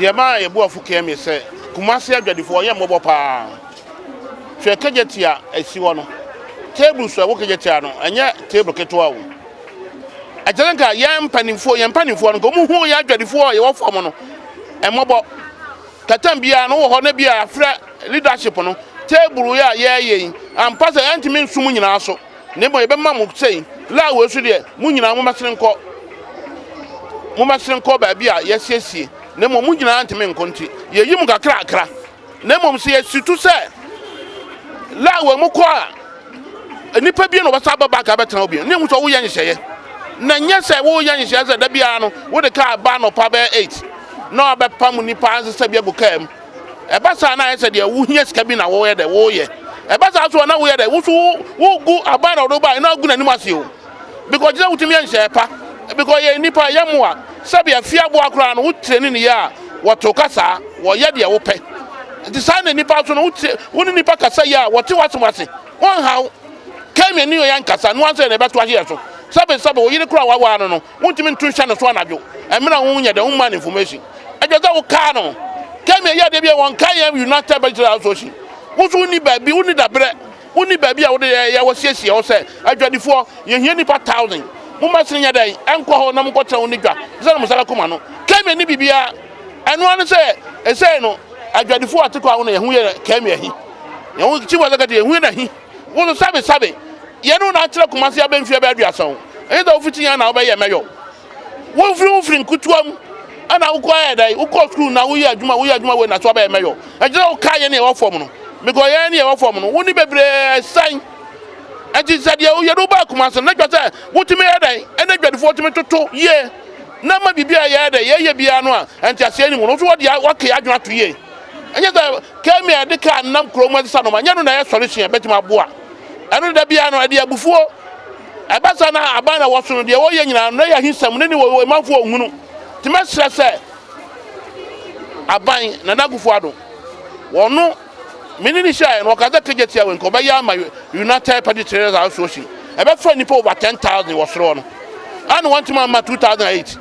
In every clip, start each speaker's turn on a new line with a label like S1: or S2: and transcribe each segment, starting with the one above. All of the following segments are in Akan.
S1: deɛ ma yɛ boafo kɛm yɛ sɛ Kumasi adwadifo yɛ mmɔbɔ paa hwɛ kegyeti a asi wɔ no table so a wo kegyeti a no ɛnyɛ table ketewa wo agyanka yɛn mpanimfoɔ no ko mu hu yɛ adwadifo yɛ wɔ fam no ɛmmɔbɔ katam bia no wɔ hɔ na bia afrɛ leadership no table yɛ yɛyɛ ampa sɛ ɛntimi nsum nyinaa so ne mo yɛbɛma mo sɛ la wo so deɛ mu nyinaa mo masere nkɔ baabi a yɛsiesie ne mo nyinaa ntimi nkonti yɛyi mu kakra ne mo se yɛsitu sɛ la wo mu kɔ a nipa bi no bɛsa baba ka bɛtena obi ne mu so wo yɛ nhyɛyɛ na nyɛ sɛ wo yɛ nhyɛyɛ sɛ da bia no wo de ka ba no pa bɛ 8 na ɔbɛpa mu nipa ansɛ bia gokam ɛbasa na yɛ sɛ deɛ wo hia sika bi na wo yɛ dɛ wo yɛ ɛbasa so na wo yɛ dɛ wo so wo gu aba na do ba na gu na nim ase o because jina wutimi yɛ nhyɛyɛ pa because yɛ nipa yɛ mo a sɛ bia fia bo akora no wo treni ne yɛ a wɔto kasa wo yɛ deɛ wo pɛ nti saa na nipa so no wo ne nipa kasa yɛ a wɔte wase won haw kɛmɛ ni yɛ nkasa no ansɛ na ɛbɛto ahye so sabe wo yire kora wa no wontimi ntu hwa no so anadwo ɛmena wo nyɛ de wo man information adwada wo ka no kɛmɛ yɛ de bia wɔn ka yɛ United Bachelor Association wo so ni baabi wo ni dabrɛ wo ni baabi a wo de yɛ wo siesie wo sɛ adwadifo yɛ hia nipa 1000 mo masene nya dai ɛnkɔ hɔ na mo kɔtena wo ni dwa sɛ mo sala koma no kɛmɛ ni bibia ɛno ane sɛ ɛsɛ no adwadifo ateko a wo no yɛ hu yɛ kɛmɛ ahi yɛ hu chi wa zakati yɛ hu na hi wo so sabe yɛno na akyerɛ Kumasi abɛmfia bɛ aduasa ɛyɛ da ofiti ya na wobɛyɛ mɛyɔ wo firi nkutuam ana wo kɔ ayɛ dai wo kɔ school na wo yɛ adwuma we na so abɛyɛ mɛyɔ ɛgyina wo ka yɛ ne ɛwɔ fam no because yɛ ne ɛwɔ fam no wo ni bebre san ɛti sɛ deɛ wo yɛ do ba Kumasi na dwa sɛ wo timi yɛ dai ɛna dwadifo timi toto ye na ma bibia yɛ dai yɛ bia no a ɛnti aseɛ ni wo so wo de wakɛ adwuma to ye ɛnyɛ sɛ kɛmɛ de ka nam kromo de sanoma nyɛ no na yɛ solution bɛtimi aboa ɛno da bia no ɛde abufuo ɛbasa na aba na wɔso no deɛ wɔyɛ nyina no yɛ hisam ne wo manfo ohunu timɛsrɛ sɛ aban na nagufo ado wɔno menini hyɛ no wɔkaza kegyeti awen ko bɛyɛ ama United Bachelor Association ɛbɛfa nipa over 10,000 wɔsoro no ana wɔntuma ama 2008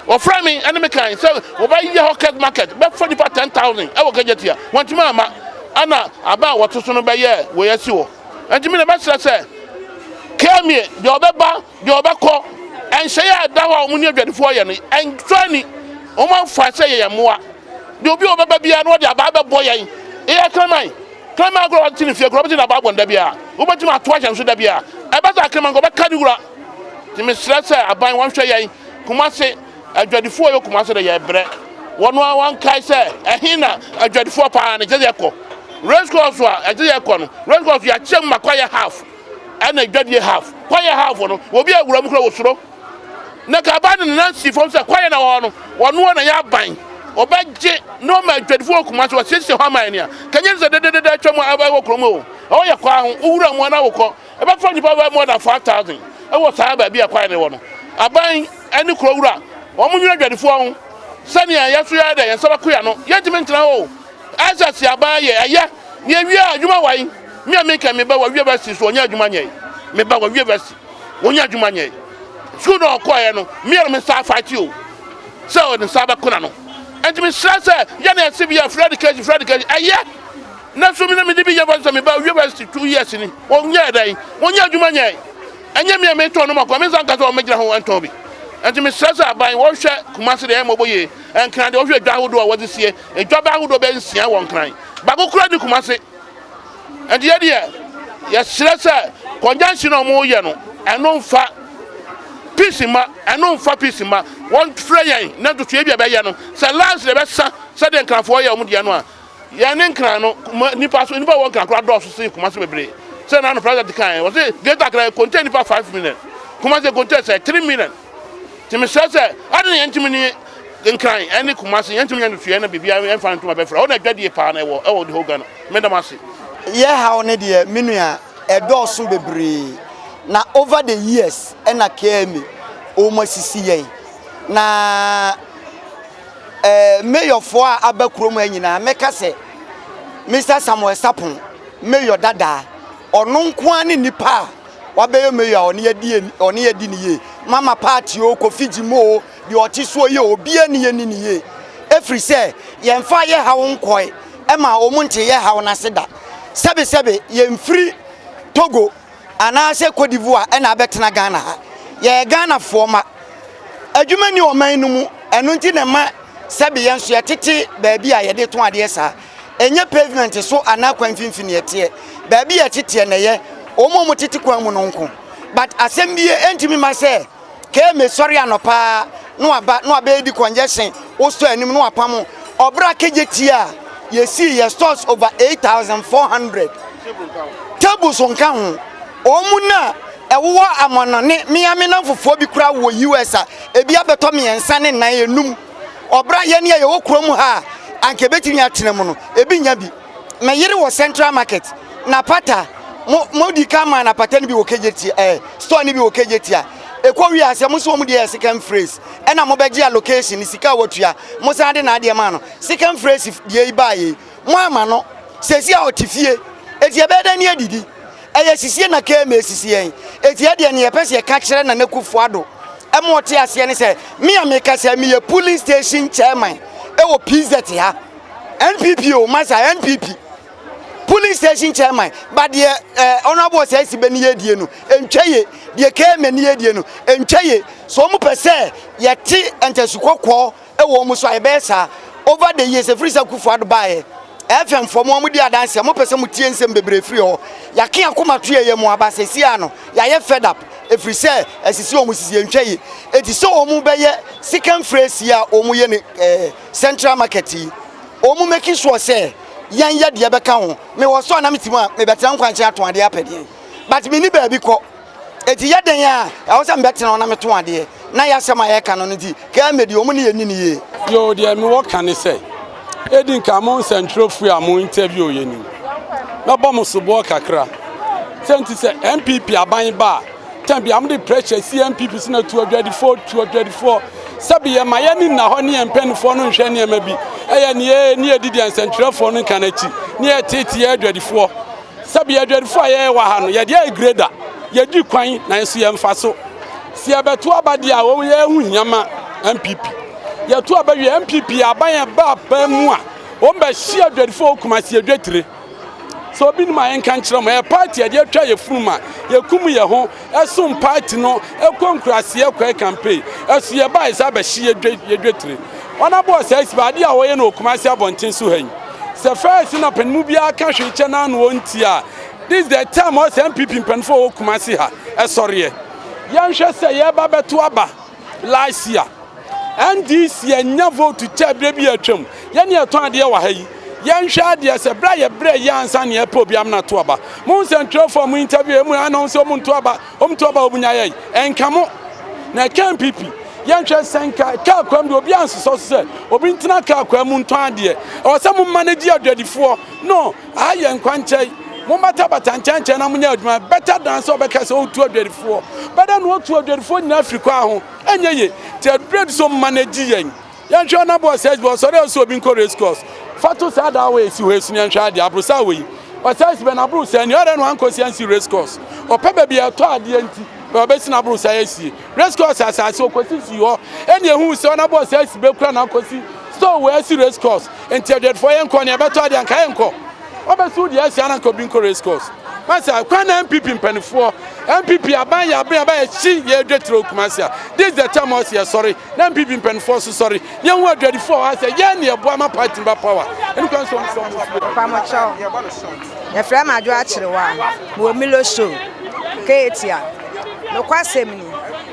S1: wɔfrɛ me ɛne me kan sɛ wɔbɛyɛ hawker market bɛfa nipa 10,000 ɛwɔ kegyeti a wɔntuma ama ana aba wɔto so no bɛyɛ wɔyɛsi wɔ ɛnti me na bɛsrɛ sɛ kɛmie deɛ ɔbɛba deɛ ɔbɛkɔ ɛnhyɛyɛ da hɔ a ɔmo ne adwadifo yɛ no ɛntwani ɔmo amfa sɛ yɛ mmoa deɛ obi ɔbɛba bia no ɔde aba bɛbɔ yɛn ɛyɛ kraman agorɔ ɔte ne fie korɔ ɔbɛte na aba abɔ nda bia wobɛtumi ato ahyɛ nso da bia ɛbɛsa kraman kɔ ɔbɛka ne wura nti mesrɛ sɛ aban wɔnhwɛ yɛn Kumasi adwadifo yɛ Kumasi de yɛ brɛ wɔno a wɔnkae sɛ ɛhe na adwadifo paa ne gye yɛ kɔ race course a ɛgye yɛ kɔ no race course yɛakyɛm ma kɔyɛ half ɛna adwadie half kɔyɛ half no obi awura mu kora wosoro na ka ba ne nansi fom sɛ kɔyɛ na wɔ no wɔno na yɛ aban ɔbɛgye no ma adwadifo Kumasi wɔsiesie hɔ aman ne a kanyɛ sɛ dedede atwa mu abɛwɔ krom o ɔyɛ kɔ aho owura mu na wokɔ ɛbɛfa nipa bɛ more than 5,000 ɛwɔ saa baabi a kɔyɛ ne wɔ no aban ɛne kurowura wɔn mu nwura adwadifo ho sɛnea yɛso yɛ dɛ yɛn sɛ bɛkoya no yɛntimi ntena hɔ ɛsɛ si aban yɛ ɛyɛ ne awia adwuma wan me ameka me ba wa wie basi so onya adwuma nyɛ me ba wa wie basi onya adwuma nyɛ school no kɔ no me sa fight you sɛ o ne sa ba kona no enti me sra sɛ ya na ɛse bia Fred Keji ɛyɛ na so me na me de bi yɛ basi me ba wie basi 2 years ni onya dai onya adwuma nyɛ ɛnyɛ me me to no makɔ me san ka sɛ o me gyina ho ɛntɔn bi enti me sra sɛ aban wo hwɛ Kumasi de ɛmɔbɔ ye ɛnkran de wo hwɛ dwa hodo a wɔde sie edwa ba hodo bɛ nsia wɔ nkran ba ko kura di Kumasi and the idea, yes, sir, conjunction of more yano, and no fat pissima, and no fat pissima, one fraying, not to Trabia Bayano, so last the best sudden can for your Mudiano. Yanin Crano, Nipas, and one can crowd off to see Kumasi Bre. Send on the present kind, was it? Get that contain for 5 minutes. Kumasi contest 3 minutes. Timmy says, I didn't intimidate. Crying, any Kumasi, and Fiana be and find to my best friend. I get the partner or the Hogan, Medamasi.
S2: Yeah, how ne deɛ menua ɛdɔɔso bebree na over the years ɛna kɛmi ɔmasisi yɛn na mayor for abakuro mu anyina meka sɛ Mr. Samuel Sapon mayor dada ɔno nko ani nipa wabɛyɛ mayor ɔne yɛdi ne ye mama party o Kofi Jimo de ɔte so ye obi ani ye ni ye every say yemfa ye ha wo nkoi e ma omunte ye ha wo na seda sebe yemfiri Togo ana se Cote d'Ivoire e na betena Ghana ha ye Ghana fo ma adwuma ni oman no mu eno nti na ma sebe yenso ye tete baabi a ye de to ade sa enye pavement so ana kwan finfini yete baabi ye tete na ye omo tete kwan mu no nko but asembie entimi ma se ke me sori anopa no aba edi congestion o so anim no apam obra kejeti a ye see ye stores over 8,400 tables on kan ho omuna ewo amono ne miame na fofo bi kura wo US a ebi abeto me ensa ne nan enum obra ye ne ye wo krom ha anke betimi atenam no ebi nya bi me yire wo Central Market na pata modi kama na pata ni bi wo kejeti store ni bi wo kejeti a ekwo wi ase mo so mo de second phrase e na mo beje allocation sika watua mo san de na ade ma no second phrase de ibaye mo ama no sesi a otifie eti ebeda ni adidi eye sisie na ka me sisie eti ade ne yepese ka kire na nakufo ado e mo te ase ne se me ameka se me ye police station chairman e wo PZ ha NPP o masa NPP police station chairman but the honorable says beni yedie no entwaye de ka me ni yedie no entwaye so mo pese yeti entesukokọ e wo mo so ayebesa over the years free sakufo ado bae FM for mo di adanse mo pese mo tie nsem bebre free ho yake akoma to ye mo abasesi ano ya ye fed up every say asisi o mo sisi entwaye eti so o mo beye second phrase ya o mo ye ne Central Market o mo make sure say yan ya de beka ho me wo so na metimu a me betan kwanche ato ade apede but me ni ba bi ko eti ya den ya wo se me betan na me to ade na ya sema ya ka no ndi ka me di o mo ne yeni ye
S3: yo de me wo kan say edin ka mo central fu a mo interview ye ni na bo mo so bo kakra senti say MPP aban ba tan bi am the pressure see MPP sina 224 sabi ye ma ye ni na ho ne empenfo no hwe ne ma bi eye ne edidi central fo no kan achi ne etete ye adwadifo sabi ye adwadifo ye wa ha no ye de grader ye di kwan na so ye mfa so si abeto abade a wo ye hu nyama MPP ye to abawe MPP aban ba pa mu a o mba hia adwadifo kumasi adwatire so bi ma en kan kire mo e party e de atwa ye funuma ye kum ye ho esum party no e konkurase ye kwa campaign esu ye ba isa ba hie ye dwetire ona bo se isbade a wo ye no kumase abonten so han se first na penu bia ka hwe che na no onti a this the time us MPP penfo wo kumase ha e sori ye hwe se ye ba beto aba last year NDC enya vote cha bra bi atwam ye ne eton ade wa ha yi yanhwe ade se bra ye yansa ne epo biam na to aba mo central for mo interview mu announce mo to aba obunya ye enkamo na MPP yanhwe senka ka kwam de obi anso se obi ntina ka kwam mu nto ade o se mo manage adwadifo no aye nkwanche mo mata batanche na mo nya adwuma better than so be ka se o tu adwadifo better no tu adwadifo ni Africa ho enye ye te bread so manage yen yanhwe na boss so so obi nko race course Fatu said that way, see where Sunian Shadi, Abrusa way. Or says Ben Abrus and the other one conscience race course. Or Pebby a toad the empty, or Bessin Abrusa, I see. Race course as I saw, because you are any who son about says Belcran Uncosi. So where see race course and tell that for Yanko, better than Kayanko. What about the Asiana Cobinco race course? Master, can MPP in Penny 4 MPP abaya by she ye retro Kumasia. This the time was here, sorry. MPP in Penny 4 sorry. Young word ready for I say, yeah, near Boama party by power. And comes from
S4: Pamacho. Your friend, I do actually one. Milo show. Katia. No question.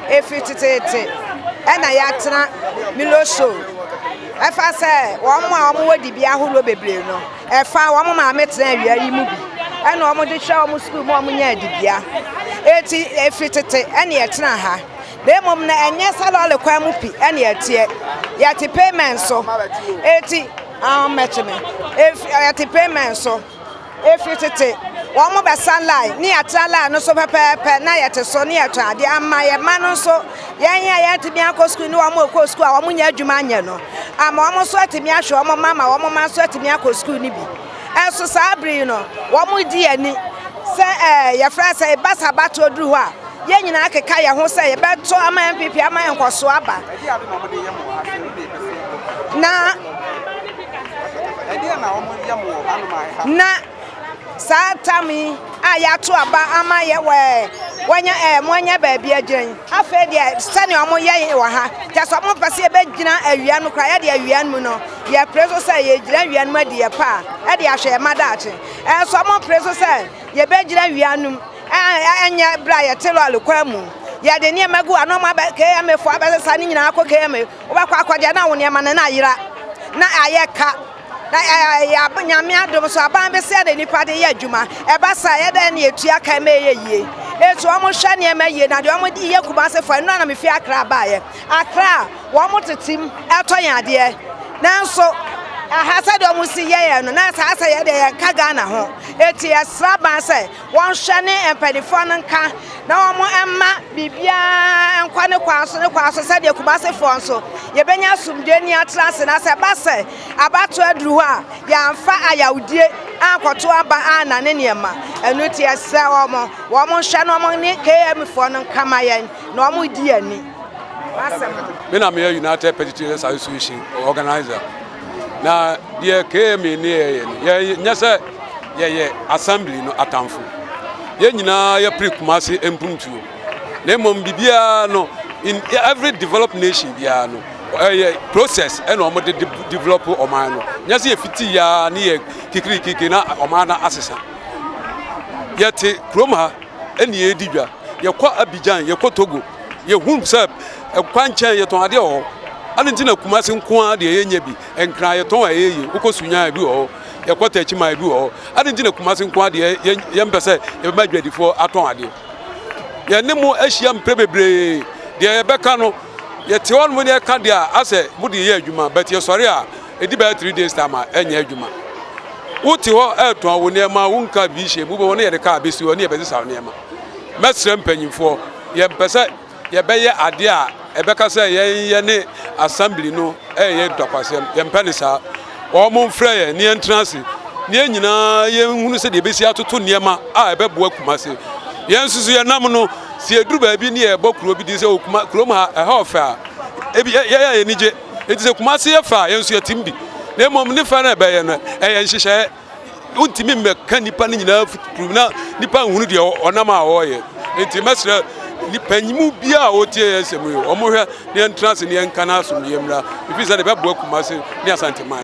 S4: If it and I act Milo show. If I say, one more would be a whole baby. No, if I want my mates, you and almost show me school more money. Dia 80 any at Naha. They mum and yes, I all quamupi any yet payment so 80 match me. If I had to payment so if it one more sunlight near Tala, no so pepper, night so near to the my man so yet to be uncle school, no more school, or Munya Jumano. I'm almost sweating me, I show my mamma, one more sweating me, uncle school nibi. And so Sabrina, one more dear, say, your friend say, Bassa Battle Drua. Yen in Akaya who say, about 2 MPP, my uncle Swaba. Now, na satami ayato aba ama ye wanya monya baabi agyen afa de sane omo ye wa ha taso mo pese be gina awia no kra ye de awia mu no ye preso say ye gina awia no ade ye pa e de ahwe madache so mo preso say ye be gina awia no anya bra ye telo alokwa mu ya de ne magu anoma ba ke amefo abesa ne nyina akọ ke ame obakọ akọde na wo ne ma na ayira na ayeka ya nyame adom so aban be se de nipa de ye adwuma e ba sa ye de ne etua kan me ye yie etu omo hwa ne ma yie na de omo di ye kuba se fa no na me fi akra ba ye akra wo mo tetim eto yan de nanso aha sa de omo si ye no na sa sa ye de ye ka Ghana ho eti esra ban se won hwa ne empadifo no nka na omo emma bibia enkwa ne kwaso se de kuba se fo nso ye benya sumde ni atrase na se ba se abato aduru a ya mfa ayawdie akwoto aba ana ne niema enu ti ese omo hwa no omo ne KM fo no nkama yen na omo di ani
S3: me na me United Vegetarians Association organizer na the KM ni ye nyese ye assembly no atamfo ye nyina ye pre-Kumasi empuntuo na mom bibia no in every developed nation bia no process and omo de develop oman no nyase ye fiti ya na ye kikiri na oman na asesa ye te kroma eni ye didwa ye kwa Abidjan ye kwa Togo ye hum sep kwanchen ye ton ade o ani ntina Kumasi nko de ye nya bi enkra ye ton ayeye ukosunya bi o ye kwa Techima bi o ani ntina Kumasi nko de ye mpese ye be madwadifo aton ade ye ne mu ahia mprebebre de ye beka no ye te won mu ne ka de a ase mu de ye adwuma but ye sori a edi ba 3 days time a enya adwuma uti ho eton wo ne ma wonka bi hye mu be won ye de ka besi won ye be sisa ne ma mesrem panyimfo ye mpese ye be ye ade a ebeka say ye ne assembly no ye dokwasem ye mpanisa o mo mfra ye ne entrance ne nyina ye hunu se de besi atoto niema a ebebo Kumasi ye nsusu ye nam no si eduru ba bi ne ye bokuro bi di se okuma krom ha ofa ebi ye nije eti se Kumasi ye fa ye nsu ye timbi na mom ne fa na be ye no ye nhihye untimi mmeka nipa ne nyina futuru na nipa hunu de onam a wo ye enti mesra ni panyimu bia o tie yesemu yo omo hwe ne entrance ne enka na asom yemra ifi se de bebo Kumasi ne asanteman